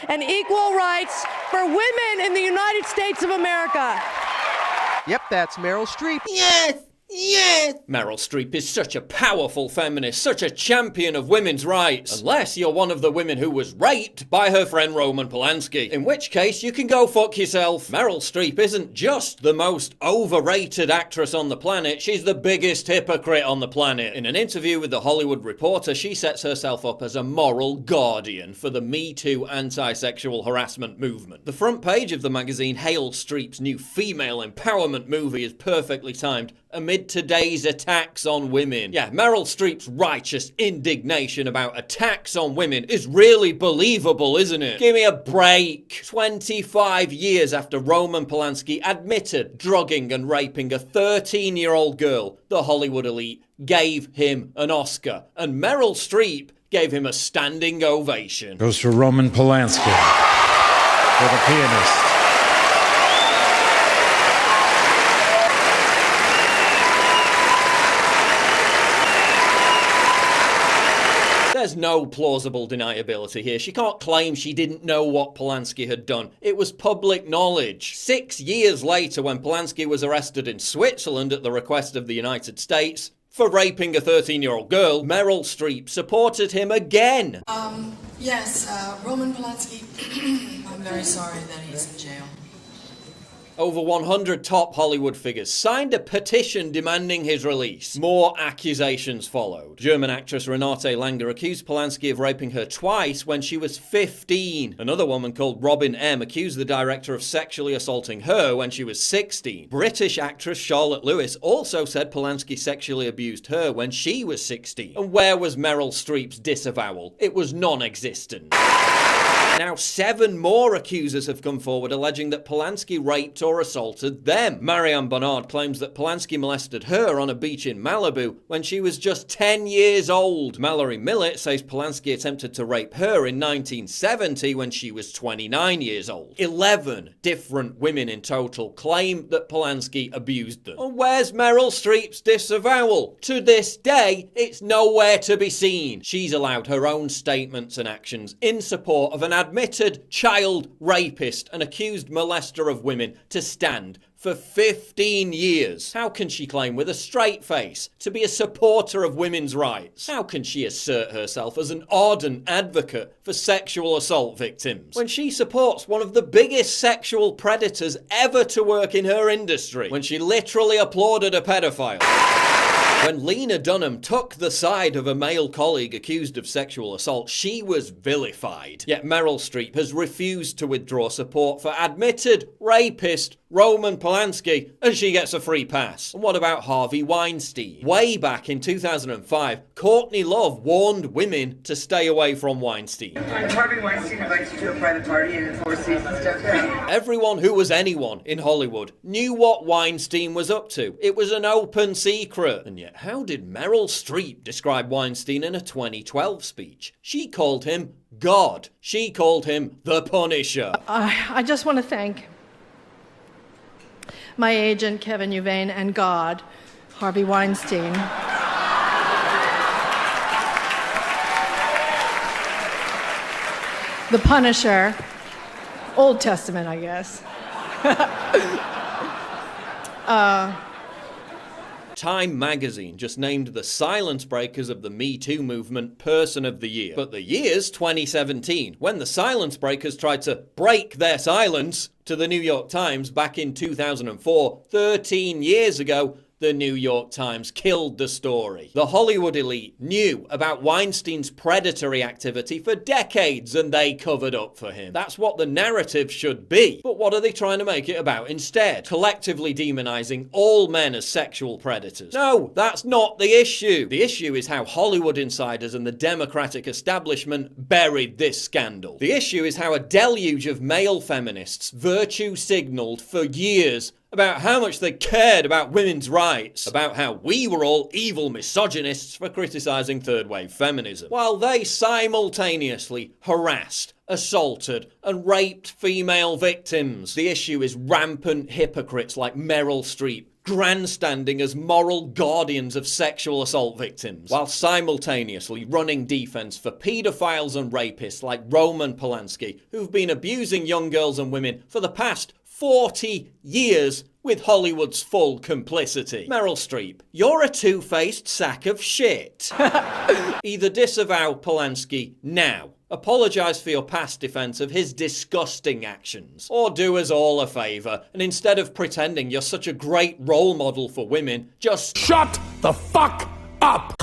and equal rights for women in the United States of America. Yep, that's Meryl Streep. Yes! Yes! Meryl Streep is such a powerful feminist, such a champion of women's rights. Unless you're one of the women who was raped by her friend Roman Polanski. In which case, you can go fuck yourself. Meryl Streep isn't just the most overrated actress on the planet, she's the biggest hypocrite on the planet. In an interview with The Hollywood Reporter, she sets herself up as a moral guardian for the Me Too anti-sexual harassment movement. The front page of the magazine hails Streep's new female empowerment movie as perfectly timed amid today's attacks on women. Yeah, Meryl Streep's righteous indignation about attacks on women is really believable, isn't it? Give me a break. 25 years after Roman Polanski admitted drugging and raping a 13-year-old girl, the Hollywood elite gave him an Oscar, and Meryl Streep gave him a standing ovation. Goes for Roman Polanski, for the pianist. There's no plausible deniability here. She can't claim she didn't know what Polanski had done. It was public knowledge. 6 years later, when Polanski was arrested in Switzerland at the request of the United States for raping a 13-year-old girl, Meryl Streep supported him again. Yes, Roman Polanski, I'm very sorry that he's in jail. Over 100 top Hollywood figures signed a petition demanding his release. More accusations followed. German actress Renate Langer accused Polanski of raping her twice when she was 15. Another woman called Robin M. accused the director of sexually assaulting her when she was 16. British actress Charlotte Lewis also said Polanski sexually abused her when she was 16. And where was Meryl Streep's disavowal? It was non-existent. Now 7 more accusers have come forward alleging that Polanski raped or assaulted them. Marianne Bonnard claims that Polanski molested her on a beach in Malibu when she was just 10 years old. Mallory Millett says Polanski attempted to rape her in 1970 when she was 29 years old. 11 different women in total claim that Polanski abused them. And where's Meryl Streep's disavowal? To this day, it's nowhere to be seen. She's allowed her own statements and actions in support of an admitted child rapist and accused molester of women to stand for 15 years. How can she claim with a straight face to be a supporter of women's rights? How can she assert herself as an ardent advocate for sexual assault victims when she supports one of the biggest sexual predators ever to work in her industry, when she literally applauded a pedophile? When Lena Dunham took the side of a male colleague accused of sexual assault, she was vilified. Yet Meryl Streep has refused to withdraw support for admitted rapist Roman Polanski, and she gets a free pass. And what about Harvey Weinstein? Way back in 2005, Courtney Love warned women to stay away from Weinstein. Harvey Weinstein invites you to a private party in the Four Seasons downtown. Everyone who was anyone in Hollywood knew what Weinstein was up to. It was an open secret. And yet, how did Meryl Streep describe Weinstein in a 2012 speech? She called him God. She called him the Punisher. I just want to thank my agent, Kevin Uvain, and God, Harvey Weinstein. The Punisher, Old Testament, I guess. Time magazine just named the silence breakers of the Me Too movement Person of the Year. But the year's 2017, when the silence breakers tried to break their silence to the New York Times back in 2004, 13 years ago. The New York Times killed the story. The Hollywood elite knew about Weinstein's predatory activity for decades and they covered up for him. That's what the narrative should be. But what are they trying to make it about instead? Collectively demonizing all men as sexual predators. No, that's not the issue. The issue is how Hollywood insiders and the Democratic establishment buried this scandal. The issue is how a deluge of male feminists virtue signaled for years about how much they cared about women's rights, about how we were all evil misogynists for criticising third-wave feminism, while they simultaneously harassed, assaulted and raped female victims. The issue is rampant hypocrites like Meryl Streep grandstanding as moral guardians of sexual assault victims, while simultaneously running defense for pedophiles and rapists like Roman Polanski, who've been abusing young girls and women for the past 40 years with Hollywood's full complicity. Meryl Streep, you're a two-faced sack of shit. Either disavow Polanski now, apologise for your past defence of his disgusting actions, or do us all a favour and instead of pretending you're such a great role model for women, just Shut the fuck up!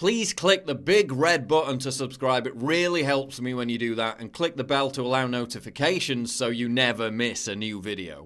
Please click the big red button to subscribe. It really helps me when you do that, and click the bell to allow notifications so you never miss a new video.